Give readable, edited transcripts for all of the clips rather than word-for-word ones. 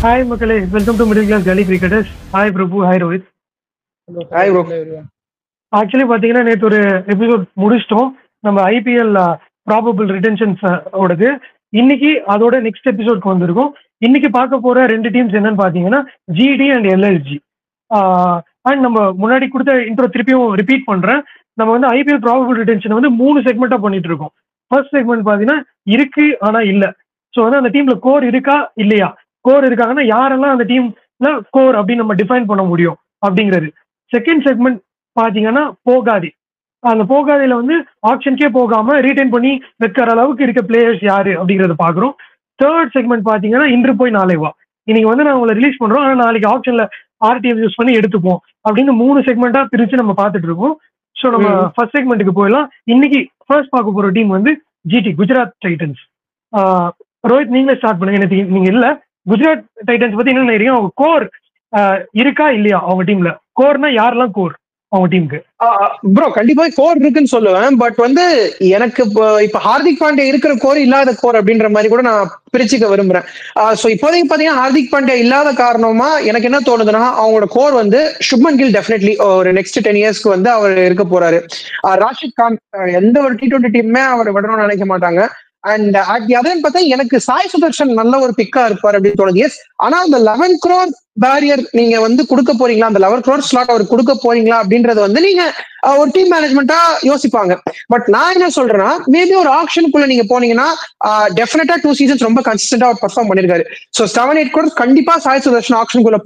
Hi Makale, welcome to Middle Class Gully Cricketers. Hi Prabhu, hi Rohit. Hi bro. Actually பார்த்தீங்கன்னா நேற்று ஒரு episode முடிச்சிட்டோம். நம்ம IPL probable ரிட்டென்ஷன்ஸ் ஓடது. இன்னைக்கு அதோட நெக்ஸ்ட் எபிசோட்க்கு வந்திருக்கோம். இன்னைக்கு பார்க்க போற ரெண்டு டீம்ஸ் என்னன்னு பார்த்தீங்கன்னா ஜிடி அண்ட் எல்எல்ஜி. அண்ட் நம்ம முன்னாடி கொடுத்த இன்ட்ரோ திருப்பியும் ரிப்பீட் பண்றேன். நம்ம வந்து ஐபிஎல் ப்ராபபிள் ரிட்டென்ஷன் வந்து 3 செக்மெண்டா பண்ணிட்டு இருக்கோம். ஃபர்ஸ்ட் செக்மெண்ட் பார்த்தீங்கன்னா இருக்கு ஆனா இல்ல. ஸோ வந்து அந்த டீம்ல கோர் இருக்கா இல்லையா, கோர் இருக்காங்கன்னா யாரெல்லாம் அந்த டீம்ல கோர் அப்படின்னு நம்ம டிஃபைன் பண்ண முடியும் அப்படிங்கிறது. செகண்ட் செக்மெண்ட் பாத்தீங்கன்னா போகாது. அந்த போகாதையில வந்து ஆப்ஷனுக்கே போகாம ரீடைன் பண்ணி வைக்கிற அளவுக்கு இருக்க பிளேயர்ஸ் யாரு அப்படிங்கறத பாக்குறோம். தேர்ட் செக்மெண்ட் பாத்தீங்கன்னா இன்று போய் நாளை வா. இன்னைக்கு வந்து நான் உங்களை ரிலீஸ் பண்றோம், ஆனா நாளைக்கு ஆப்ஷன்ல ஆர்டிஎம் யூஸ் பண்ணி எடுத்துப்போம் அப்படின்னு 3 செக்மெண்டா பிரிச்சு நம்ம பார்த்துட்டு இருக்கோம். ஸோ நம்ம ஃபர்ஸ்ட் செக்மெண்ட்டுக்கு போயிடலாம். இன்னைக்கு ஃபர்ஸ்ட் பார்க்க போற டீம் வந்து ஜிடி, குஜராத் டைட்டன்ஸ். ரோஹித் நீங்களே ஸ்டார்ட் பண்ணுங்க. எனக்கு நீங்க இல்ல, குஜராத் டைட்டன்ஸ் பத்தி என்ன நினைக்கிறீங்க? அவங்க கோர் இருக்கா இல்லையா? அவங்க டீம்ல கோர்னா யாரெல்லாம் கோர் அவங்க டீமுக்கு? ப்ரோ கண்டிப்பா கோர் இருக்குன்னு சொல்லுவேன். பட் வந்து எனக்கு இப்ப ஹார்திக் பாண்டியா இருக்கிற கோர் இல்லாத கோர் அப்படின்ற மாதிரி கூட நான் பிரிச்சுக்க விரும்புறேன். சோ இப்போதைக்கு பாத்தீங்கன்னா ஹார்திக் பாண்டியா இல்லாத காரணமா எனக்கு என்ன தோணுதுன்னா அவங்களோட கோர் வந்து சுப்மன் கில் டெஃபினெட்லி ஒரு நெக்ஸ்ட் 10 இயர்ஸ்க்கு வந்து அவர் இருக்க போறாரு. ராஷித் கான் எந்த ஒரு T20 டீமுமே அவர் விடணும்னு நினைக்க மாட்டாங்க. அண்ட் அதுன்னு பார்த்தா எனக்கு சாய் சுதர்ஷன் நல்ல ஒரு பிக்கா இருப்பார் அப்படின்னு தோணுது. எஸ், ஆனா அந்த 11 crore பேரியர் நீங்க வந்து கொடுக்க போறீங்களா, அந்த 11 crore ஸ்லாட் அவர் கொடுக்க போறீங்களா அப்படின்றது வந்து நீங்க ஒரு டீம் மேனேஜ்மெண்டா யோசிப்பாங்க. பட் நான் என்ன சொல்றேன்னா மேபி ஒரு ஆப்ஷனுக்குள்ள நீங்க போனீங்கன்னா டெஃபினட்டா 2 சீசன்ஸ் ரொம்ப கன்சிஸ்டன்டா அவர் பர்ஃபார்ம் பண்ணிருக்காரு. ஸோ 7-8 crore கண்டிப்பா சாய் சுதர்ஷன் ஆப்ஷனுக்குள்ள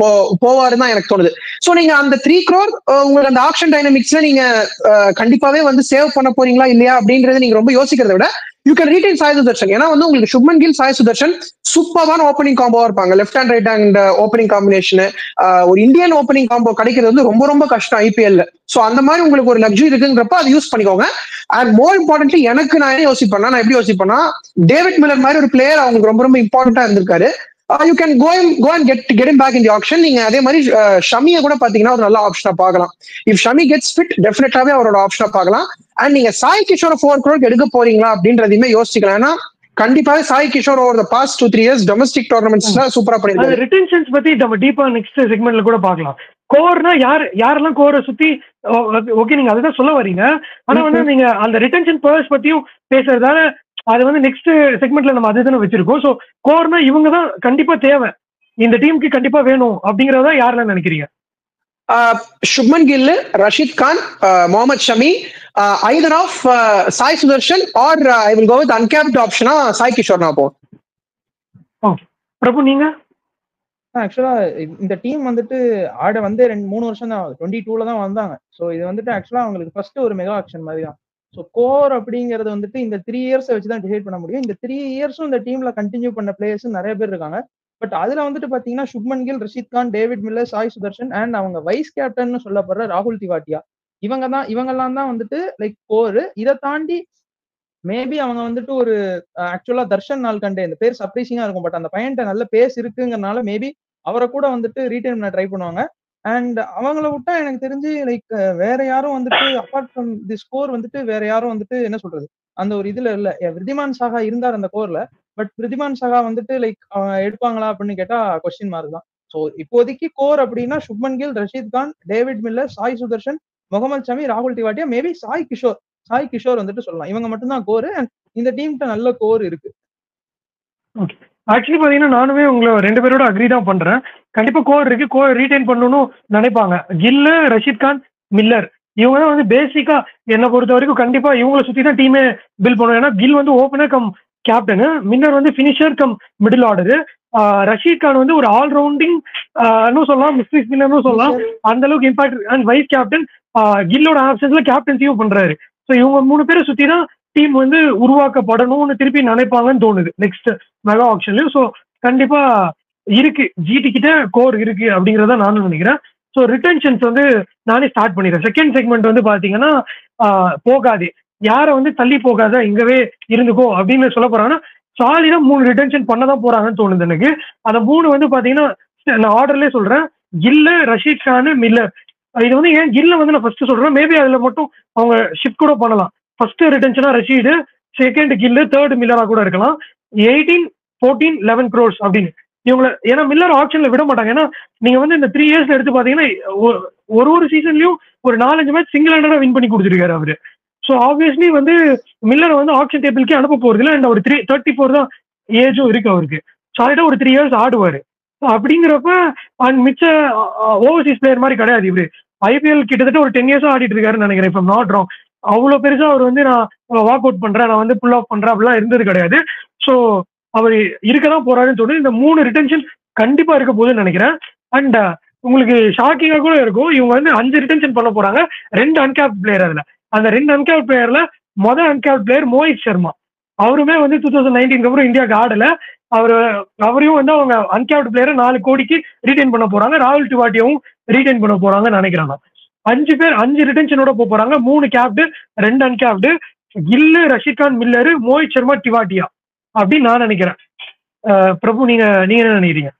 போவாருன்னு தான் எனக்கு தோணுது. ஸோ நீங்க அந்த 3 crore உங்களுக்கு அந்த ஆப்ஷன் டைனமிக்ஸ்ல நீங்க கண்டிப்பாவே வந்து சேவ் பண்ண போறீங்களா இல்லையா அப்படின்றத நீங்க ரொம்ப யோசிக்கிறத விட you can retain Sai Sudharsan. ஏன்னா வந்து உங்களுக்கு சுப்மன் கில் சாய் சுதர்ஷன் சூப்பரான ஓப்பனிங் காம்போவா இருப்பாங்க. Left hand right hand opening combination ஒரு இந்தியன் ஓப்பனிங் காம்போ கிடைக்கிறது வந்து ரொம்ப ரொம்ப கஷ்டம் ஐபிஎல்ல. சோ அந்த மாதிரி உங்களுக்கு ஒரு லக்ஸரி இருக்குங்கிறப்ப அதை யூஸ் பண்ணிக்கோங்க. அண்ட் மோர் இம்பார்ட்டன்ட்லி எனக்கு நான் என்ன யோசிப்பேன்னா, நான் எப்படி யோசிப்பேன்னா டேவிட் மில்லர் மாதிரி ஒரு பிளேயர் அவங்களுக்கு ரொம்ப ரொம்ப இம்பார்ட்டன்டா இருந்திருக்காரு. You can go and get him back in the auction. நீங்க அதே மாதிரி ஷமியை கூட பாத்தீங்கன்னா ஒரு நல்ல ஆப்ஷனா பார்க்கலாம். இஃப் ஷமி கெட்ஸ் ஃபிட் டெஃபினட்டாவே அவரோட ஆப்ஷனா பார்க்கலாம். அண்ட் நீங்க சாய் கிஷோர் 4 crore எடுக்க போறீங்களா அப்படின்றதையுமே யோசிக்கலாம். ஏன்னா கண்டிப்பாவே Sai Kishore over the past 2-3 years domestic டோர்னமெண்ட்ஸ்ல சூப்பரா பண்ணிருக்காரு. ரிட்டென்ஷன்ஸ் பத்தி நம்ம டீப்பா நெக்ஸ்ட் செக்மெண்ட்ல கூட பார்க்கலாம். கோர்னா யாரெல்லாம் கோரை சுத்தி ஓகே நீங்க அதுதான் சொல்ல வரீங்க. ஆனா வந்து நீங்க அந்த ரிட்டென்ஷன் பர்ஸ் பத்தியும் பேசுறதால அது வந்து நெக்ஸ்ட் செக்மெண்ட்ல நம்ம அதுதானே வச்சிருக்கோம். ஸோ கோர்னா இவங்க தான் கண்டிப்பா தேவை, இந்த டீமுக்கு கண்டிப்பா வேணும் அப்படிங்கறத யாரெல்லாம் நினைக்கிறீங்க? Shubman Gill, Rashid Khan, Mohammed Shami, either of Sai Sudharsan or I will go with uncapped ஆப்ஷனா சாய் கிஷோர் நான் போவேன். ஓகே பிரபு நீங்க? ஆக்சுவலா இந்த டீம் வந்துட்டு ஆட வந்து 2-3 வருஷம் தான் 22ல தான் வந்தாங்க. ஸோ இது வந்துட்டு ஆக்சுவலா அவங்களுக்கு ஃபர்ஸ்ட் ஒரு மெகா ஆக்ஷன் மாதிரி தான். ஸோ கோர் அப்படிங்கிறது வந்துட்டு இந்த 3 இயர்ஸ் வச்சு தான் டிசைட் பண்ண முடியும். இந்த 3 இயர்ஸும் இந்த டீம்ல கண்டினியூ பண்ண பிளேயர்ஸ் நிறைய பேர் இருக்காங்க. பட் அதுல வந்துட்டு பாத்தீங்கன்னா Shubman Gill, Rashid Khan, David Miller, Sai Sudharsan and அவங்க வைஸ் கேப்டன் சொல்லப்படுற ராகுல் திவாட்டியா, இவங்கெல்லாம் தான் வந்துட்டு லைக் கோர். இதை தாண்டி மேபி அவங்க வந்துட்டு ஒரு ஆக்சுவலா தர்ஷன் நால்கண்டே, இந்த பேர் சர்ப்ரைசிங்கா இருக்கும். பட் அந்த பையன்ட்ட நல்ல பேஸ் இருக்குங்கிறனால மேபி அவரை கூட வந்துட்டு ரீடைன் பண்ண ட்ரை பண்ணுவாங்க. அண்ட் அவங்கள விட்டா எனக்கு தெரிஞ்சு லைக் வேற யாரும் வந்துட்டு அப்பார்ட் ஃப்ரம் தி ஸ்கோர் வந்துட்டு வேற யாரும் வந்துட்டு என்ன சொல்றது அந்த ஒரு இதுல இல்ல. விருதிமான் சாகா இருந்தார் அந்த கோர்ல. பட் விருதிமான் சாகா வந்துட்டு லைக் எடுப்பாங்களா அப்படின்னு கேட்டா கொஸ்டின் மார்க் தான். ஸோ இப்போதைக்கு கோர் அப்படின்னா சுப்மன் கில், ரஷித் கான், டேவிட் மில்லர், சாய் சுதர்ஷன், முகமது ஷமி, ராகுல் திவாட்டியா, மேபி சாய் கிஷோர் வந்துட்டு சொல்லலாம். இவங்க மட்டும்தான் கோர். அண்ட் இந்த டீம்கிட்ட நல்ல கோர் இருக்கு. ஓகே, ஆக்சுவலி பாத்தீங்கன்னா நானுமே உங்களை 2 பேரோட அக்ரி தான் பண்றேன். கண்டிப்பா கோர் இருக்கு, கோர் ரீடைன் பண்ணணும்னு நினைப்பாங்க. கில்லு, ரஷித் கான், மில்லர் இவங்க தான் வந்து பேசிக்கா என்னை பொறுத்த வரைக்கும் கண்டிப்பா இவங்களை சுத்தி தான் டீமே பில் பண்ணுவோம். ஏன்னா கில் வந்து ஓப்பனர் கம் கேப்டனு, மில்லர் வந்து finisher cum middle order, Rashid Khan வந்து ஒரு ஆல்ரவுண்டிங் சொல்லலாம், மிஸ்ட்ரி ஸ்பின்னர்னு சொல்லலாம், அந்த அளவுக்கு இம்பாக்ட். அண்ட் வைஸ் கேப்டன் கில்லோட ஆப்ஷன்ஸ்ல கேப்டன்சியும் பண்றாரு. ஸோ இவங்க 3 பேரை சுத்தி தான் டீம் வந்து உருவாக்கப்படணும்னு திருப்பி நினைப்பாங்கன்னு தோணுது நெக்ஸ்ட் மெகா ஆப்ஷன்லயும். ஸோ கண்டிப்பா இருக்கு, ஜிடி கிட்ட கோர் இருக்கு அப்படிங்கிறத நானும் நினைக்கிறேன். ஸோ ரிட்டென்ஷன்ஸ் வந்து நானே ஸ்டார்ட் பண்ணிடுறேன். செகண்ட் செக்மெண்ட் வந்து பாத்தீங்கன்னா போகாது, யாரை வந்து தள்ளி போகாத இங்கவே இருந்துக்கோ அப்படின்னு சொல்ல போறாங்கன்னா சாலிடா 3 ரிட்டென்ஷன் பண்ணதான் போறாங்கன்னு தோணுது எனக்கு. அந்த 3 வந்து பாத்தீங்கன்னா நான் ஆர்டர்லயே சொல்றேன், கில்லு, ரஷீத் கான், மில்லர். இது வந்து ஏன் கில்ல வந்து நான் ஃபர்ஸ்ட் சொல்றேன், மேபி அதுல மட்டும் அவங்க ஷிஃப்ட் கூட பண்ணலாம். ஃபர்ஸ்ட் ரிட்டென்ஷனா ரஷீடு, செகண்ட் கில்லு, தேர்ட் மில்லரா கூட இருக்கலாம். 18, 14, 11 crores அப்படின்னு. இவங்களை ஏன்னா மில்லர் ஆப்ஷன்ல விட மாட்டாங்க. ஏன்னா நீங்க வந்து இந்த 3 இயர்ஸ் எடுத்து பாத்தீங்கன்னா ஒரு சீசன்லயும் ஒரு 4-5 மேட்ச் சிங்கிள் ஹேண்டடா வின் பண்ணி கொடுத்துருக்காரு அவரு. ஸோ ஆப்வியஸ்லி வந்து மில்லரை வந்து ஆப்ஷன் டேபிளுக்கே அனுப்ப போறது இல்லை. அண்ட் ஒரு 34 தான் ஏஜும் இருக்கு அவருக்கு. சாலிடா ஒரு 3 இயர்ஸ் ஆடுவாரு. அப்படிங்கிறப்ப அண்ட் மிச்ச ஓவர்சீஸ் பிளேயர் மாதிரி கிடையாது இவரு. ஐபிஎல் கிட்டத்தட்ட ஒரு 10 இயர்ஸா ஆடிட்டு இருக்காருன்னு நினைக்கிறேன். இப்போ நாட் ராங். அவ்வளோ பெருசா அவர் வந்து நான் வாக் அவுட் பண்றேன், நான் வந்து புல் ஆஃப் பண்றேன் அப்படிலாம் இருந்தது கிடையாது. ஸோ அவர் இருக்கதான் போறாருன்னு சொல்லி இந்த 3 ரிட்டன்ஷன் கண்டிப்பா இருக்க போகுதுன்னு நினைக்கிறேன். அண்ட் உங்களுக்கு ஷாக்கிங்கா கூட இருக்கும், இவங்க வந்து 5 ரிட்டன்ஷன் பண்ண போறாங்க, 2 அன்கேப்ட் பிளேயர். அதுல அந்த 2 அன்கேப்ட் பிளேயர்ல அன்கேப்ட் பிளேயர் மோஹித் சர்மா. அவருமே வந்து 2019 அப்புறம் இந்தியாவுக்கு ஆடல. அவரையும் வந்து அவங்க அன்கேப்ட் பிளேயரை 4 கோடிக்கு ரீடைன் பண்ண போறாங்க. ராகுல் திவாட்டியாவும் ரீடைன் பண்ண போறாங்கன்னு நினைக்கிறேன். 5 பேர் 5 ரிட்டன்ஷனோட போறாங்க. 3 கேப்டு 2 அன்கேப்டு, கில்லு, ரஷீத் கான், மில்லரு, மோஹித் சர்மா, திவாட்டியா அப்படின்னு நான் நினைக்கிறேன். பிரபு நீங்க என்ன நினைக்கிறீங்க?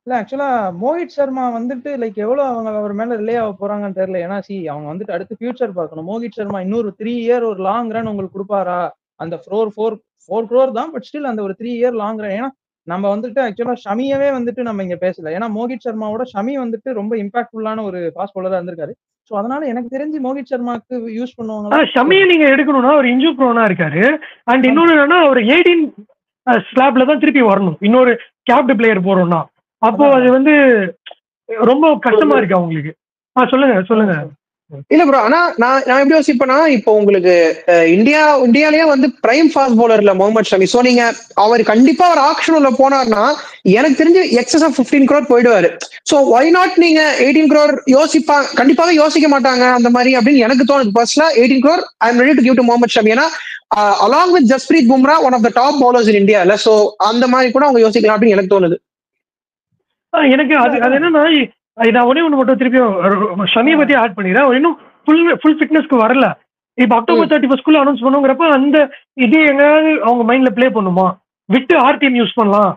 இல்ல ஆக்சுவலா மோஹித் சர்மா வந்துட்டு லைக் எவ்வளவு அவங்க அவர் மேல ரிலே ஆக போறாங்கன்னு தெரியல. ஏன்னா அவங்க வந்துட்டு அடுத்து ஃபியூச்சர் பார்க்கணும். மோஹித் சர்மா இன்னொரு 3 இயர் ஒரு லாங் ரன் உங்களுக்கு கொடுப்பாரா? அந்த 4 crore தான், பட் ஸ்டில் அந்த ஒரு 3 இயர் லாங் ரன். ஏன்னா நம்ம வந்துட்டு ஆக்சுவலா ஷமியவே வந்துட்டு நம்ம இங்க பேசல. ஏன்னா மோஹித் சர்மாவோட ஷமி வந்துட்டு ரொம்ப இம்பாக்ட்ஃபுல்லான ஒரு ஃபாஸ்ட் பவுலரா இருந்திருக்காரு. சோ அதனால எனக்கு தெரிஞ்சு மோஹித் சர்மாக்கு யூஸ் பண்ணுவாங்க. ஷமியை நீங்க எடுக்கணும்னா ஒரு இன்ஜூரி ப்ரோனா இருக்காரு. அண்ட் இன்னொன்னு என்னன்னா ஒரு 18 ஸ்லாப்ல தான் திருப்பி வரணும் இன்னொரு கேப்டு பிளேயர் போறோம்னா. அப்போ அது வந்து ரொம்ப கஷ்டமா இருக்கு அவங்களுக்கு. சொல்லுங்க. இல்ல ப்ரோ, ஆனா நான் எப்படி யோசிப்பேன்னா, இப்போ உங்களுக்கு இந்தியாலயே வந்து பிரைம் ஃபாஸ்ட் பவுலர்ல முகமது ஷமி. சோ நீங்க அவர் கண்டிப்பா ஒரு ஆக்ஷன் உள்ள போனார்னா எனக்கு தெரிஞ்சு எக்ஸஸ் ஆஃப் 15 crore போயிடுவாரு. சோ ஒய் நாட் நீங்க 18 crore கண்டிப்பாக யோசிக்க மாட்டாங்க அந்த மாதிரி அப்படின்னு எனக்கு தோணுது. பர்சனலா 18 crore I am ready to give to Mohammed Shami. ஏன்னா along with Jasprit Bumrah one of the top bowlers in India இல்ல. சோ அந்த மாதிரி கூட அவங்க யோசிக்கலாம் அப்படின்னு எனக்கு தோணுது. எனக்கு அது என்னன்னா, நான் ஒண்ணு மட்டும் திருப்பியும் ஷமியை பத்தி ஆட் பண்ணிடுறேன். இன்னும் ஃபுல் ஃபிட்னஸ்க்கு வரல. இப்ப October 31 அனௌன்ஸ் பண்ணுங்கிறப்ப அந்த இது எங்கயாவது அவங்க மைண்ட்ல பிளே பண்ணுமா? விட்டு ஆர்டிஎம் யூஸ் பண்ணலாம்,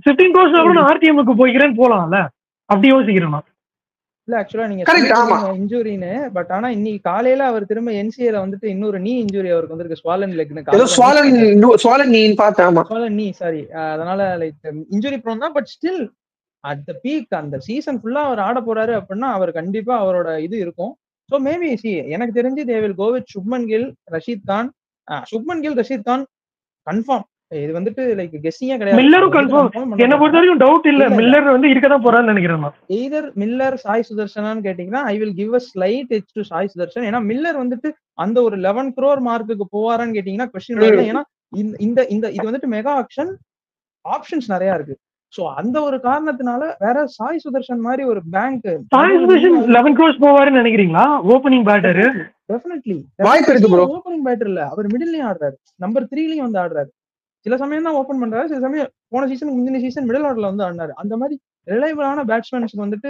15 crores அப்புறம் நான் ஆர்டிஎம்க்கு போய்க்கிறேன்னு போலாம்ல, அப்படி யோசிக்கிறேன். இல்ல ஆக்சுவலா நீங்க இன்ஜூரின்னு, பட் ஆனா இன்னைக்கு காலையில அவர் திரும்ப என்சிஏல வந்துட்டு இன்னொரு நீ இன்ஜூரி அவருக்கு வந்திருக்கு. ஸ்வாலன் லெக்னு சாரி. அதனால லைக் இன்ஜூரி ப்ரோன் தான். But still at the peak அந்த சீசன் ஃபுல்லா அவர் ஆட போறாரு அப்படின்னா அவர் கண்டிப்பா அவரோட இது இருக்கும். ஸோ மேபி எனக்கு தெரிஞ்சு they will go with Shubman Gill, Rashid Khan. Rashid Khan confirm. இது வந்துட்டு லைக் கெஸ்ஸிங்கே கிடையாது. மில்லரும் கன்ஃபார்ம். என்ன பொறுத்த வரைக்கும் டவுட் இல்ல, மில்லர் வந்து இருக்க தான் போறான்னு நினைக்கிறேன். எய்தர் மில்லர் சாய் சுதர்ஷனான்னு கேட்டீங்கன்னா I will give a slight edge to Sai Sudharsan. ஏன்னா மில்லர் வந்துட்டு அந்த ஒரு 11 crore மார்க்குக்கு போவாரான்னு கேட்டீங்கன்னா கொஸ்டின் வரல. ஏன்னா இது வந்துட்டு மெகா ஆப்ஷன்ஸ் நிறைய இருக்கு. சோ அந்த ஒரு காரணத்தினால வேற சாய் சுதர்ஷன் மாதிரி ஒரு பேங்க் 11 crores போவாருன்னு நினைக்கிறீங்களா? ஓபனிங் பேட்டர் டெஃபினெட்லி வாய்ப்பு இருக்கு ப்ரோ. ஓபனிங் பேட்டர் இல்ல, அவர் மிடில்லயும் ஆடுறாரு, நம்பர் 3லயும் வந்து ஆடுறாரு. சில சமயம் தான் ஓபன் பண்றாரு, சில சமயம் போன சீசன் முந்தின சீசன் மிடில் ஆர்டர்ல வந்து ஆடினாரு. அந்த மாதிரி ரிலையபிளான பேட்ஸ்மேன்ஸ்க்கு வந்துட்டு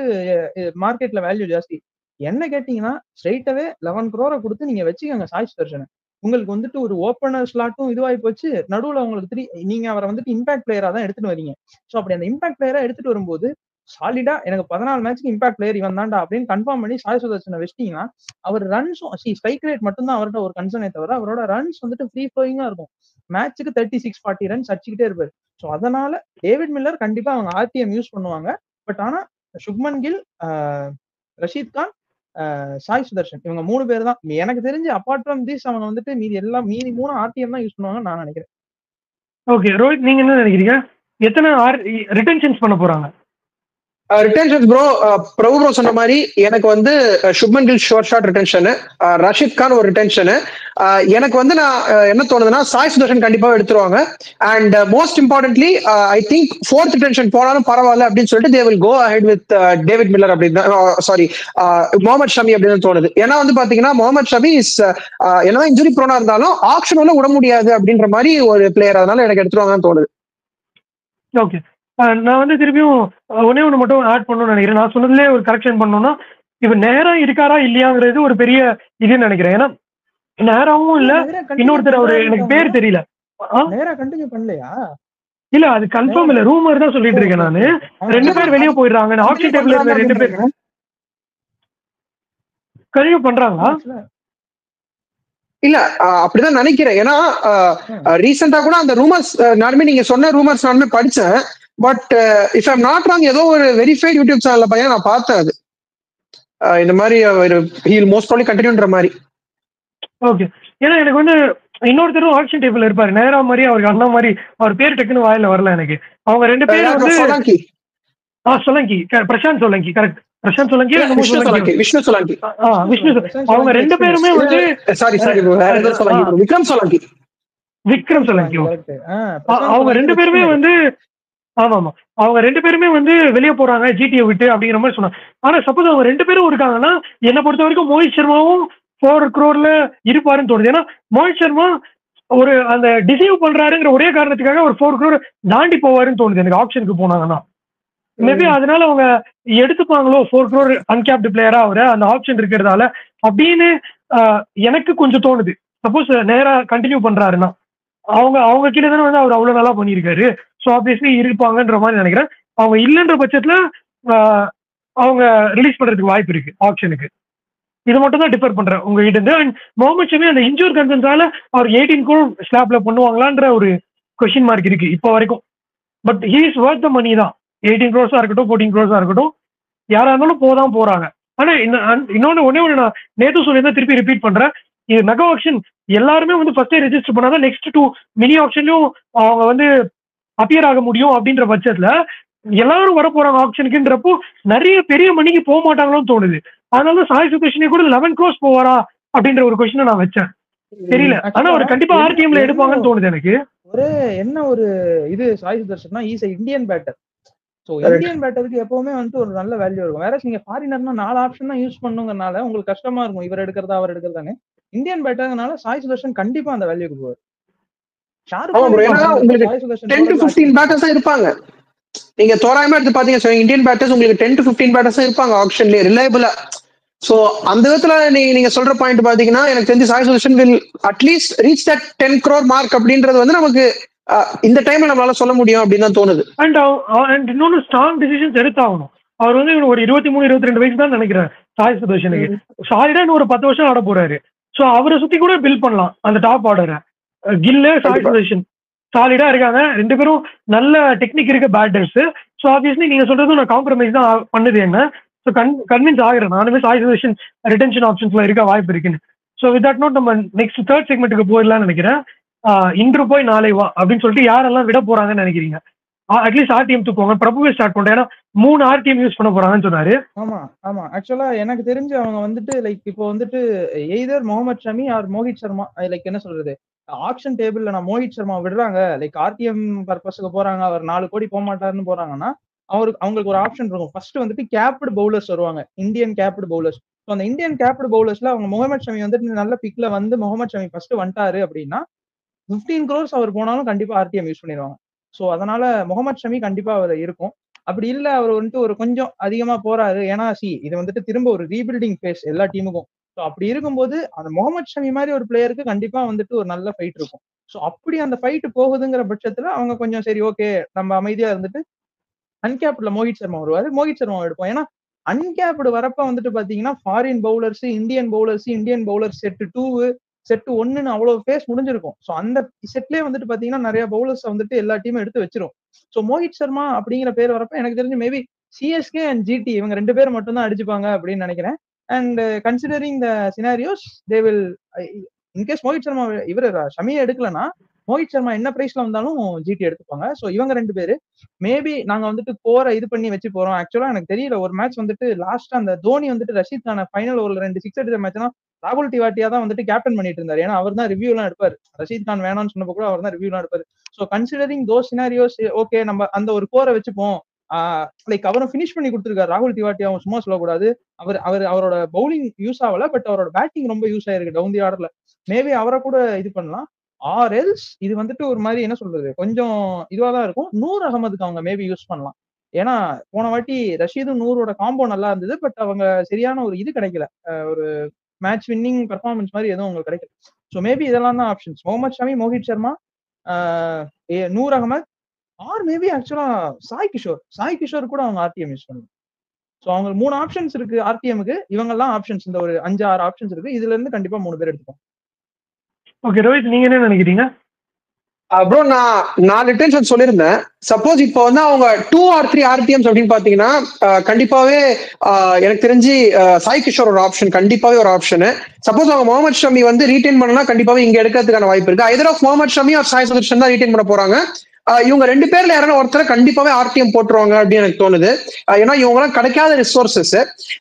மார்க்கெட்ல வேல்யூ ஜாஸ்தி. என்ன கேட்டீங்கன்னா ஸ்ட்ரைட்டாவே 11 crore கொடுத்து நீங்க வச்சுக்கோங்க சாய் சுதர்ஷனை. உங்களுக்கு வந்துட்டு ஒரு ஓப்பனர் ஸ்லாட்டும் இதுவாகி போச்சு. நடுவுல உங்களுக்கு நீங்க அவரை வந்துட்டு இம்பாக்ட் பிளேயரா தான் எடுத்துட்டு வரீங்க. சோ அப்படி அந்த இம்பாக்ட் பிளேயரா எடுத்துட்டு வரும்போது சாலிடா எனக்கு 14 மேட்ச்க்கு இம்பாக்ட் பிளேயர் இவன் தான்டா அப்படின்னு கன்ஃபார்ம் பண்ணி சாய் சுதர்ஷனை வச்சிட்டீங்கன்னா அவர் ரன்ஸும் ஸ்ட்ரைக் ரேட் மட்டும் தான் அவர்கிட்ட ஒரு கன்சர்னே தவிர அவரோட ரன்ஸ் வந்துட்டு ஃப்ரீ ஃப்ளோயிங்கா இருக்கும். மேட்சுக்கு 36-40 ரன்ஸ் அடிச்சுக்கிட்டே இருப்பாரு. ஸோ அதனால டேவிட் மில்லர் கண்டிப்பா அவங்க ஆர்டிஎம் யூஸ் பண்ணுவாங்க. பட் ஆனா சுப்மன் கில், ரஷீத் கான், சாய் சுதர்ஷன் இவங்க 3 பேர் தான் எனக்கு தெரிஞ்சு. அப்பார்ட் ஃப்ரம் திஸ் அவங்க வந்துட்டு மீதி 3 ஆர்டிஎம் தான் யூஸ் பண்ணுவாங்கன்னு நான் நினைக்கிறேன். ஓகே ரோஹித், நீங்க என்ன நினைக்கிறீங்க? எத்தனை ரிட்டன்ஷன்ஸ் பண்ண போறாங்க? ரிட்டன்ஷன்ஸ் ப்ரோ, பிரபு ப்ரோ சொன்ன மாதிரி எனக்கு வந்து சுப்மன் கில் ஷார்ட் ரிட்டன்ஷனு, ரஷீத் கான் ஒரு ரிட்டன்ஷனு. எனக்கு வந்து நான் என்ன தோணுதுன்னா சாய் சுதர்ஷன் கண்டிப்பாக எடுத்துருவாங்க. And most importantly I think 4th retention போனாலும் பரவாயில்ல அப்படின்னு சொல்லிட்டு they will go ahead with David Miller அப்படின்னு, சாரி முகமது ஷமி அப்படின்னு தோணுது. ஏன்னா வந்து பாத்தீங்கன்னா முகமது ஷமி என்னதான் இன்ஜுரி ப்ரோனா இருந்தாலும் ஆக்ஷன் உள்ள விட முடியாது அப்படின்ற மாதிரி ஒரு பிளேயர், அதனால எனக்கு எடுத்துருவாங்கன்னு தோணுது. ஓகே, நான் வந்து திருப்பியும் ஒண்ணு மட்டும் ஆட் பண்ணணும்னு நினைக்கிறேன். நான் சொன்னதுலேயே ஒரு கரெக்ஷன் பண்ணணும்னா இப்ப நேரம் இருக்காரா இல்லையாங்கிறது ஒரு பெரிய இதுன்னு நினைக்கிறேன். ஏன்னா நேரமும் இல்ல, இன்னொருத்தர் அவரு எனக்கு பேர் தெரியல. நேரம் கண்டினியூ பண்ணலையா? இல்ல அது கன்ஃபார்ம் இல்ல, ரூமர் தான் சொல்லிட்டு இருக்கேன் நானு. 2 பேர் வெளியே போயிடுறாங்க. ஆக்ஷன் டேபிள்ல இருக்க 2 பேர் கண்டினியூ பண்றாங்களா? இல்ல அப்படிதான் நினைக்கிறேன். ஏன்னா ரீசெண்டா கூட அந்த ரூமர்ஸ் நானுமே நீங்க சொன்ன ரூமர்ஸ் நானுமே படிச்சேன். But if I'm not wrong ஏதோ ஒரு வெரிஃபைட் யூடியூப் சேனல்ல பையன் நான் பார்த்தேன் அது இந்த மாதிரி ஹீல் மோஸ்ட் ப்ராபப்லி கண்டினியூன்ற மாதிரி. ஓகே, ஏன்னா எனக்கு வந்து இன்னொருத்தரும் ஆக்ஷன் டேபிள் இருப்பாரு நேரா மாதிரி, அவருக்கு அண்ணா மாதிரி, அவர் பேர் டக்குன்னு வாயில வரல எனக்கு. அவங்க 2 பேரும் வந்து சோலங்கி. சோலங்கி, பிரசாந்த் சோலங்கி, கரெக்ட். பிரசாந்த் சோலங்கி, விஷ்ணு சோலங்கி. விஷ்ணு. அவங்க 2 பேருமே வந்து சாரி விக்ரம் சோலங்கி. விக்ரம் சோலங்கி. அவங்க 2 பேருமே வந்து ஆமா அவங்க 2 பேருமே வந்து வெளியே போறாங்க ஜிடியை விட்டு அப்படிங்கிற மாதிரி சொன்னாங்க. ஆனா சப்போஸ் அவங்க 2 பேரும் இருக்காங்கன்னா என்னை பொறுத்த வரைக்கும் மோஹித் சர்மாவும் 4 crore இருப்பாருன்னு தோணுது. ஏன்னா மோஹித் சர்மா ஒரு அந்த டிசைவ் பண்றாருங்கிற ஒரே காரணத்துக்காக ஒரு 4 crore தாண்டி போவாருன்னு தோணுது எனக்கு ஆப்ஷனுக்கு போனாங்கன்னா. மேபி அதனால அவங்க எடுத்துப்பாங்களோ 4 crore அன்கேப்டு பிளேயரா அவரை அந்த ஆப்ஷன் இருக்கிறதால அப்படின்னு எனக்கு கொஞ்சம் தோணுது. சப்போஸ் நேரா கண்டினியூ பண்றாருன்னா அவங்க கீழே தானே வந்து அவர் அவ்வளவு நல்லா பண்ணியிருக்காரு. ஸோ ஆப்வியஸ்லி இருப்பாங்கன்ற மாதிரி நினைக்கிறேன். அவங்க இல்லைன்ற பட்சத்துல அவங்க ரிலீஸ் பண்றதுக்கு வாய்ப்பு இருக்கு ஆப்ஷனுக்கு. இது மட்டும் தான் டிஃபர் பண்றேன் உங்ககிட்ட இருந்து. அண்ட் முகமது ஷமி அந்த இன்ஜூர் கன்சர்ன்ஸால அவர் 18 crore ஸ்லாப்ல பண்ணுவாங்களான்ற ஒரு கொஸ்டின் மார்க் இருக்கு இப்போ வரைக்கும். பட் ஹீ இஸ் வர்த் த மணி தான். 18 crores இருக்கட்டும் 14 crores இருக்கட்டும், யாரா இருந்தாலும் போதான் போறாங்க. ஆனா இன்னொன்னு ஒண்ணு நான் நேத்து சொல்லியிருந்தா திருப்பி ரிப்பீட் பண்றேன். இது மெகா ஆக்ஷன் எல்லாருமே வந்து ஃபர்ஸ்டே ரெஜிஸ்டர் பண்ணாதான் நெக்ஸ்ட் 2 மினி ஆக்ஷன்லயும் அவங்க வந்து அப்பியர் ஆக முடியும் அப்படின்ற பட்சத்துல எல்லாரும் வர போறாங்க ஆப்ஷனுக்குன்றப்போ நிறைய பெரிய மணிக்கு போக மாட்டாங்களோன்னு தோணுது. அதனால சாய் சுதர்ஷனே கூட 11 crores போவாரா அப்படின்ற ஒரு கொஸ்டினை நான் வச்சேன். தெரியல, ஆனா அவர் கண்டிப்பா ஆர்டிஎம்ல எடுப்பாங்கன்னு தோணுது எனக்கு. ஒரு என்ன ஒரு இது சாய் சுதர்ஷன்னா is Indian batter. So Indian பேட்டருக்கு எப்பவுமே வந்து ஒரு நல்ல வேல்யூ இருக்கும். வேற நீங்க ஃபாரினர்னா 4 ஆப்ஷன் தான் யூஸ் பண்ணுங்கறனால உங்களுக்கு கஷ்டமா இருக்கும் இவர் எடுக்கிறதா அவர் எடுக்கிறதானே. இந்தியன் பேட்டர்னால சாய் சுதர்ஷன் கண்டிப்பா அந்த வேல்யூக்கு போவார். உங்களுக்கு 10 to 15 பேட்டர்ஸ் தான் இருப்பாங்க. நீங்க தோராயமா எடுத்து பாத்தீங்க இந்தியன் பேட்டர்ஸ் உங்களுக்கு 10 to 15 பேட்டர்ஸ் தான் இருப்பாங்க ஆப்ஷன்லயே ரிலையபிளா. சோ அந்த விதத்துல நீங்க சொல்ற பாயிண்ட் பாத்தீங்கன்னா எனக்கு தெரிஞ்சு Sai Sudharsan will at least reach that 10 crore mark அப்படின்றது வந்து நமக்கு இந்த டைம்ல நம்மளால சொல்ல முடியும் அப்படின்னு தான் தோணுது. அண்ட் இன்னொன்னு ஸ்ட்ராங் டிசிஷன்ஸ் எடுத்தாகணும். அவர் வந்து ஒரு 23-22 வயசு தான் நினைக்கிறேன் சாய் சுதர்ஷனுக்கு. சாலிடா இன்னும் ஒரு 10 வருஷம் ஆட போறாரு. சோ அவரை சுத்தி கூட பில்ட் பண்ணலாம் அந்த டாப் ஆர்டரை. கில்லு சாய் சுதர்ஷன் சாலிடா இருக்காங்க, 2 பேரும் நல்ல டெக்னிக் இருக்க பேட்டர்ஸ். ஸோ ஆப்வியஸ்லி நீங்க சொல்றதும் நான் காம்ப்ரமைஸ் தான் பண்ணுது என்ன. ஸோ கன்வின்ஸ் ஆகிறேன் நானுமே சாய் சுதர்ஷன் ரிட்டன்ஷன் ஆப்ஷன்ஸ்ல இருக்க வாய்ப்பு இருக்குன்னு. ஸோ வித் தட் நோட் நம்ம நெக்ஸ்ட் 3rd செக்மெண்ட்டுக்கு போயிடலாம்னு நினைக்கிறேன். இன்று போய் நாளை வா அப்படின்னு சொல்லிட்டு யாரெல்லாம் விட போறாங்கன்னு நினைக்கிறீங்க? அட்லீஸ்ட் ஆர்டிஎம் தூக்குவாங்க. பிரபுவே ஸ்டார்ட் பண்றேன், ஏன்னா 3 ஆர்டிஎம் யூஸ் பண்ண போறாங்கன்னு சொன்னாரு. ஆமா ஆக்சுவலா எனக்கு தெரிஞ்சு அவங்க வந்துட்டு லைக் இப்போ வந்துட்டு either Mohammed Shami or Mohit Sharma, like என்ன சொல்றது, ஆக்ஷன் டேபிள்ல நான் மோஹித் சர்மா விடுறாங்க லைக் ஆர்டிஎம் பர்பஸ்க்கு போறாங்க, அவர் 4 கோடி போக மாட்டாருன்னு போறாங்கன்னா அவங்களுக்கு ஒரு ஆப்ஷன் இருக்கும். ஃபர்ஸ்ட் வந்துட்டு கேப்டு பவுலர்ஸ் வருவாங்க, இந்தியன் கேப்டு பவுலர்ஸ். ஸோ அந்த இந்தியன் கேப்டு பவுலர்ஸ்ல அவங்க முகமது ஷமி வந்துட்டு நல்ல பிக்ல வந்து முகமது ஷமி ஃபர்ஸ்ட் வந்துட்டாரு அப்படின்னா 15 crores அவர் போனாலும் கண்டிப்பா ஆர்டிஎம் யூஸ் பண்ணிடுவாங்க. ஸோ அதனால முகமது ஷமி கண்டிப்பா அவர் இருக்கும். அப்படி இல்ல அவர் வந்துட்டு ஒரு கொஞ்சம் அதிகமா போறாரு, ஏன்னா இது வந்துட்டு திரும்ப ஒரு ரீபில்டிங் ஃபேஸ் எல்லா டீமுக்கும். ஸோ அப்படி இருக்கும்போது அந்த முகமது ஷமி மாதிரி ஒரு பிளேயருக்கு கண்டிப்பா வந்துட்டு ஒரு நல்ல ஃபைட் இருக்கும். ஸோ அப்படி அந்த ஃபைட் போகுதுங்கிற பட்சத்துல அவங்க கொஞ்சம் சரி ஓகே நம்ம அமைதியா இருந்துட்டு அன்கேப்டுல மோஹித் சர்மா வருவாரு, மோஹித் சர்மா எடுப்போம். ஏன்னா அன்கேப்டு வரப்ப வந்துட்டு பாத்தீங்கன்னா foreign bowlers, Indian bowlers set 2 set 1ன்னு அவ்வளவு ஃபேஸ் முடிஞ்சிருக்கும். ஸோ அந்த செட்லயே வந்துட்டு பாத்தீங்கன்னா நிறைய பவுலர்ஸ் வந்துட்டு எல்லா டீமும் எடுத்து வச்சிரும். ஸோ மோஹித் சர்மா அப்படிங்கிற பேர் வரப்ப எனக்கு தெரிஞ்சு மேபி சிஎஸ்கே அண்ட் ஜிடி இவங்க 2 பேர் மட்டும் தான் அடிச்சுப்பாங்க அப்படின்னு நினைக்கிறேன். And considering the scenarios they will in case Mohit Sharma இவர் ஷமியை எடுக்கலன்னா மோஹித் சர்மா என்ன பிரைஸ்ல வந்தாலும் ஜிடி எடுத்துப்பாங்க. ஸோ இவங்க 2 பேரு மேபி நாங்க வந்துட்டு கோரை இது பண்ணி வச்சு போறோம். ஆக்சுவலா எனக்கு தெரியல, ஒரு மேட்ச் வந்துட்டு லாஸ்ட் அந்த தோனி வந்துட்டு ரஷீத் கான ஃபைனல் ஓவர்ல 2 6 அடிச்ச மேட்ச்னா ராகுல் திவாட்டியா தான் வந்துட்டு கேப்டன் பண்ணிட்டு இருந்தாரு. ஏன்னா அவர் தான் ரிவ்யூ எல்லாம் எடுப்பாரு. ரஷீத் கான் வேணாம்னு சொன்னப்போ கூட அவர் தான் ரிவ்யூ எல்லாம் எடுப்பாரு. So considering those scenarios okay நம்ம அந்த ஒரு கோரை வச்சுப்போம். லைக் அவரும் ஃபினிஷ் பண்ணி கொடுத்துருக்காரு ராகுல் திவாட்டியாவும், சும்மா சொல்லக்கூடாது. அவரோட பவுலிங் யூஸ் ஆகல, பட் அவரோட பேட்டிங் ரொம்ப யூஸ் ஆயிருக்கு டவுன் தி ஆர்டர்ல. மேபி அவரை கூட இது பண்ணலாம். ஆர் எல்ஸ் இது வந்துட்டு ஒரு மாதிரி என்ன சொல்றது கொஞ்சம் இதுவா தான் இருக்கும். நூர் அகமதுக்கு அவங்க மேபி யூஸ் பண்ணலாம். ஏன்னா போன வாட்டி ரஷீதும் நூரோட காம்போ நல்லா இருந்தது, பட் அவங்க சரியான ஒரு இது கிடைக்கல, ஒரு மேட்ச் வின்னிங் பெர்ஃபார்மன்ஸ் மாதிரி எதுவும் உங்களுக்கு கிடைக்கல. ஸோ மேபி இதெல்லாம் தான் options. Mohammed Shami, Mohit Sharma, Noor Ahmad or maybe ஆக்சுவலா சாய் கிஷோர் கூட அவங்க ஆர்டிஎம் யூஸ் பண்ணுவாங்க. ஸோ அவங்க 3 ஆப்ஷன்ஸ் இருக்கு ஆர்டிஎம்க்கு. இவங்கெல்லாம் ஆப்ஷன்ஸ் இந்த ஒரு 5-6 ஆப்ஷன்ஸ் இருக்கு. இதுல இருந்து கண்டிப்பா 3 பேர் எடுத்துப்போம். ஓகே ரோஹித், நீங்க என்ன நினைக்கிறீங்க? ப்ரோ நான் ரிட்டன்ஷன் சொல்லியிருந்தேன். சப்போஸ் இப்போ வந்து அவங்க 2 or 3 RTMs அப்படின்னு பாத்தீங்கன்னா கண்டிப்பாவே எனக்கு தெரிஞ்சு சாய் கிஷோர் ஒரு ஆப்ஷன், கண்டிப்பாவே ஒரு ஆப்ஷன். சப்போஸ் அவங்க முகமது ஷமி வந்து ரீடைன் பண்ணா கண்டிப்பாவே இங்க எடுக்கிறதுக்கான வாய்ப்பு இருக்கு. Either of Mohammed Shami or Sai Sudharsan தான் ரீடைன் பண்ண போறாங்க. இவங்க 2 பேர்ல யாராவது ஒருத்தர கண்டிப்பாவே RTM போட்டுருவாங்க அப்படின்னு எனக்கு தோணுது. ஏன்னா இவங்க எல்லாம் கிடைக்காத ரிசோர்சஸ்.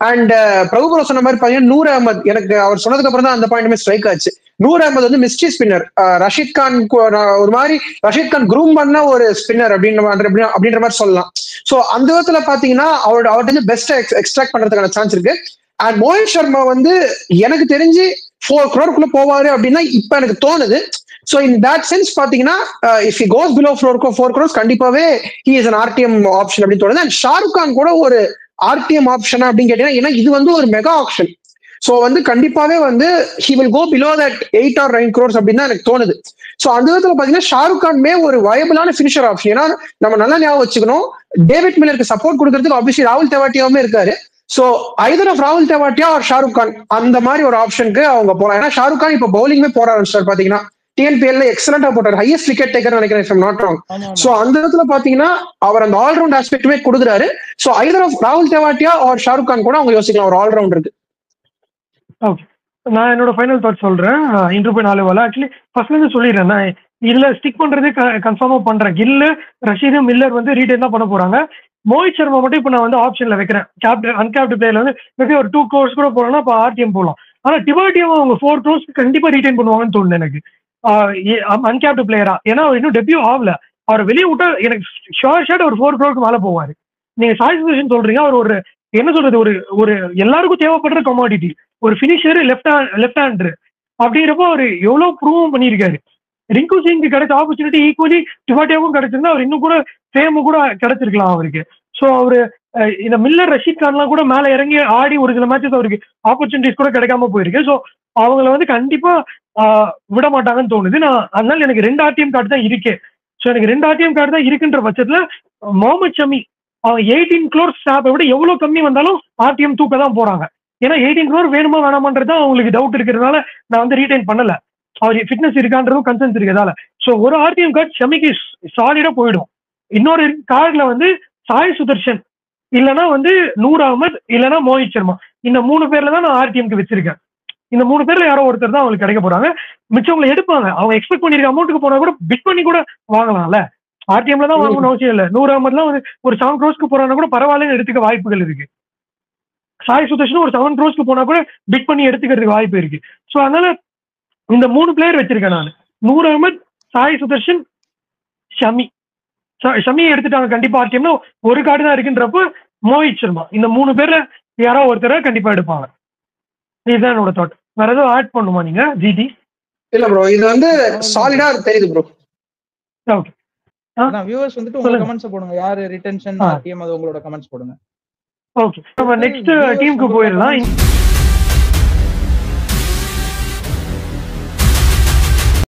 அண்ட் பிரபு ப்ரோ சொன்ன மாதிரி பாத்தீங்கன்னா நூர் அஹமத், எனக்கு அவர் சொன்னதுக்கு அப்புறம் தான் அந்த பாயிண்ட்மே ஸ்ட்ரைக் ஆச்சு. நூர் அஹமத் வந்து மிஸ்ட்ரி ஸ்பின்னர். ரஷீத் கான் ஒரு மாதிரி ரஷீத் கான் க்ரூம் பண்ண ஒரு ஸ்பின்னர் அப்படின்ற மாதிரி சொல்லலாம். சோ அந்த விதத்துல பாத்தீங்கன்னா அவர்கிட்ட வந்து பெஸ்ட் எக்ஸ்ட்ராக்ட் பண்றதுக்கான சான்ஸ் இருக்கு. அண்ட் மோஹித் சர்மா வந்து எனக்கு தெரிஞ்சு 4 crore போவாரு அப்படின்னா இப்ப எனக்கு தோணுது. So in that sense பாத்தீங்கன்னா if he goes below 4 crores கண்டிப்பாவே he is an RTM option அப்படின்னு தோணுது. அண்ட் ஷாருக் கான் கூட ஒரு RTM ஆப்ஷன் அப்படின்னு கேட்டீங்கன்னா, ஏன்னா இது வந்து ஒரு மெகா ஆப்ஷன். சோ வந்து கண்டிப்பாவே வந்து he will go below that 8 or 9 crores அப்படின்னு தான் எனக்கு தோணுது. சோ அந்த விதத்துல பாத்தீங்கன்னா ஷாருக் கான்மே ஒரு வயபிளான ஃபினிஷர் ஆப்ஷன். ஏன்னா நம்ம நல்லா ஞாபகம் வச்சுக்கணும், டேவிட் மில்லருக்கு சப்போர்ட் கொடுக்கறதுக்கு ஆப்வியஸ்லி ராகுல் தெவாட்டியாவுமே இருக்காரு. சோ ஐதர் ஆஃப் ராகுல் தெவாட்டியா ஆர் ஷாருக் கான் அந்த மாதிரி ஒரு ஆப்ஷனுக்கு அவங்க போலாம். ஏன்னா ஷாருக் கான் இப்ப பவுலிங்மே போட ஆரம்பிச்சார். பாத்தீங்கன்னா TNPL எக்ஸலண்டா போட்டார், ஹையஸ்ட் விக்கெட் டேக்கர் நினைக்கிறேன், நாட் ராங். சோ அந்த இடத்துல பாத்தீங்கன்னா அவர் அந்த ஆல்ரவுண்ட் ஆஸ்பெக்ட்மே கொடுக்குறாரு. சோ ஐதர் ஆஃப் ராகுல் தெவாட்டியா ஆர் ஷாருக் கான் கூட அவங்க யோசிக்கலாம் ஒரு ஆல்ரவுண்டருக்கு. ஓகே, நான் என்னோட ஃபைனல் தாட் சொல்றேன். இன்டர்வியூ 4 ஓவர் ஆக்சுவலி ஃபர்ஸ்ட்ல இருந்து சொல்லிடுறேன். நான் இதுல ஸ்டிக் பண்றது கன்ஃபார்மா பண்றேன். கில்லு, ரஷீது, மில்லர் வந்து ரீடைன் தான் பண்ண போறாங்க. மோஹித் சர்மா மட்டும் இப்போ நான் வந்து ஆப்ஷன்ல வைக்கிறேன். அன்கேப்டு பிளேயர்ல வந்து மேபி ஒரு 2 crores கூட போறோம்னா இப்போ RTM போகலாம். ஆனா டிபாட்டியம் அவங்க 4 crores கண்டிப்பா ரீடைன் பண்ணுவாங்கன்னு தோணுது எனக்கு, அன்கேப்டு பிளேயரா. ஏன்னா அவர் இன்னும் டெபியூ ஆகல. அவர் வெளியே விட்டா எனக்கு ஷோர் அவர் 4 crores மேல போவாரு. நீங்க சாய் சுதர்ஷன் சொல்றீங்க, அவர் ஒரு என்ன சொல்றது, ஒரு எல்லாருக்கும் தேவைப்படுற கமாடிட்டி, ஒரு பினிஷர், லெஃப்ட் ஹேண்டர் அப்படிங்கிறப்போ அவர் எவ்வளவு ப்ரூவ் பண்ணியிருக்காரு. ரிங்கு சிங்க்கு கிடைச்ச ஆப்பர்ச்சுனிட்டி ஈக்குவலி டிபாட்டியாவும் கிடைச்சிருந்தா அவர் இன்னும் கூட ஃபேமு கூட கிடைச்சிருக்கலாம் அவருக்கு. ஸோ அவரு இந்த மில்லர், ரஷீத் கான்லாம் கூட மேலே இறங்கி ஆடி ஒரு சில மேட்சஸ் அவருக்கு ஆப்பர்ச்சுனிட்டிஸ் கூட கிடைக்காம போயிருக்கு. ஸோ அவங்கள வந்து கண்டிப்பா விட மாட்டாங்கன்னு தோணுது. அதனால எனக்கு 2 RTM கார்டு தான் இருக்கு. ஸோ எனக்கு 2 RTM கார்டு தான் இருக்குன்ற பட்சத்துல முகமது ஷமி 18 crores ஸ்டாப்பை விட எவ்வளவு கம்மி வந்தாலும் RTM தூக்க தான் போறாங்க. ஏன்னா 18 crore வேணுமா வேணாமன்றது தான் அவங்களுக்கு டவுட் இருக்கிறதுனால நான் வந்து ரீடைன் பண்ணல. அவர் ஃபிட்னஸ் இருக்கான்றதும் கன்சர்ன்ஸ் இருக்கிறதால. ஸோ ஒரு RTM கார்டு ஷமிக்கு சாலிடா போயிடும். இன்னொரு கார்டுல வந்து சாய் சுதர்ஷன், இல்லைன்னா வந்து நூர் அகமது, இல்லைன்னா மோஹித் சர்மா, இந்த 3 பேர்ல தான் நான் RTMக்கு வச்சிருக்கேன். இந்த 3 பேர்ல யாரோ ஒருத்தர் தான் அவங்களுக்கு கிடைக்க போறாங்க. மிச்சவங்களை எடுப்பாங்க. அவங்க எக்ஸ்பெக்ட் பண்ணிருக்க அமௌண்ட்டுக்கு போனா கூட பிட் பண்ணி கூட வாங்கலாம்ல. RTMல தான் வாங்கணும்னு அவசியம் இல்லை. நூர் அகமதுலாம் வந்து ஒரு 7 crores போறாங்கன்னா கூட பரவாயில்லன்னு எடுத்துக்க வாய்ப்புகள் இருக்கு. சாய் சுதர்ஷன் ஒரு 7 crores போனா கூட பிட் பண்ணி எடுத்துக்கிறதுக்கு வாய்ப்பு இருக்கு. ஸோ அதனால இந்த 3 பிளேயர் வச்சிருக்கேன் நான். நூர் அகமது, சாய் சுதர்ஷன், ஷமி. ஷமியை எடுத்துட்டாங்க கண்டிப்பா. RTMனா ஒரு கார்டு தான் இருக்குன்றப்போ மோஹித் சர்மா, இந்த 3 பேர்ல யாரோ ஒருத்தர கண்டிப்பா எடுப்பாங்க. இதுதான் என்னோட தாட். வேற ஏதோ ஆட் பண்ணுமா நீங்க ஜிடி? இல்ல ப்ரோ, இது வந்து சாலிடா தெரியுது ப்ரோ. ஓகே, வியூவர்ஸ் வந்துட்டு உங்க கமெண்ட்ஸ் போடுங்க. யாரு ரிட்டென்ஷன் RTM அது உங்களோட கமெண்ட்ஸ் போடுங்க. ஓகே, நம்ம நெக்ஸ்ட் டீமுக்கு போயிடலாம்.